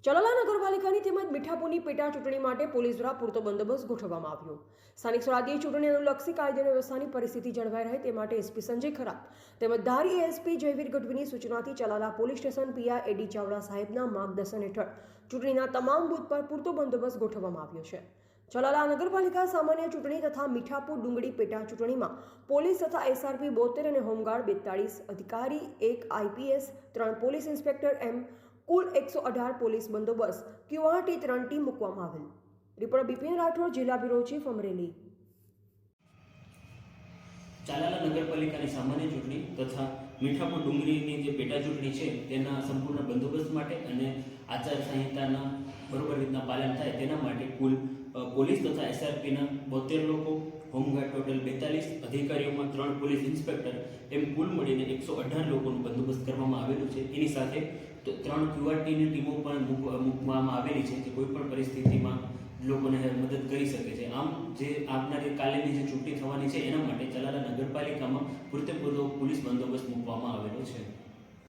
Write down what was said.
ચલાલા નગરપાલિકાની તેમજ મીઠાપુરની પેટા ચૂંટણી માટે પોલીસ દ્વારા પૂરતો બંદોબસ્ત ગોઠવવામાં આવ્યો। સ્થાનિક સ્વરાજ્ય ચૂંટણી અનુલક્ષી કાયદો વ્યવસ્થાની પરિસ્થિતિ જળવાઈ રહે તે માટે એસપી સંજય ખરાત તેમજ ધારી એએસપી જયવીર ગઢવીની સૂચનાથી Chalala police station PI AD Chavda સાહેબના માર્ગદર્શન હેઠળ ચૂંટણીના તમામ બૂથ પર પૂરતો બંદોબસ્ત ગોઠવવામાં આવ્યો છે। ચલાલા નગરપાલિકા સામાન્ય ચૂંટણી તથા મીઠાપુર ડુંગળી પેટા ચૂંટણીમાં પોલીસ તથા એસઆરપી 72 અને હોમગાર્ડ 42 અધિકારી 1 આઈપીએસ 3 પોલીસ ઇન્સ્પેક્ટર એમ કુલ 118 પોલીસ બંદોબસ્ત ક્યુઆરટી 3 ટીમ મૂકવામાં આવેલ। રિપોર્ટર બિપિન રાઠોડ, જિલ્લા બ્યુરો ચીફ, અમરેલી। ચલાલા નગરપાલિકાની સામાન્ય ચૂંટણી તથા મીઠાપુર ડુંગળીની જે પેટા ચૂંટણી છે તેના સંપૂર્ણ બંદોબસ્ત માટે અને આચારસંહિતાના બરોબર રીતના પાલન થાય તેના માટે કુલ પોલીસ તથા એસઆરપીના 72 લોકો, હોમગાર્ડ ટોટલ 42 અધિકારીઓમાં 3 પોલીસ ઇન્સ્પેક્ટર એમ કુલ મળીને 118 લોકોનું બંદોબસ્ત કરવામાં આવેલું છે। એની સાથે 3 ક્યુઆરટીની ટીમો પણ મૂકવામાં આવેલી છે કે કોઈ પણ પરિસ્થિતિમાં લોકોને મદદ કરી શકે છે। આમ જે આવનારી કાલેની જે ચૂંટણી થવાની છે એના માટે ચલાલા નગરપાલિકામાં પૂરતો પોલીસ બંદોબસ્ત મૂકવામાં આવેલો છે।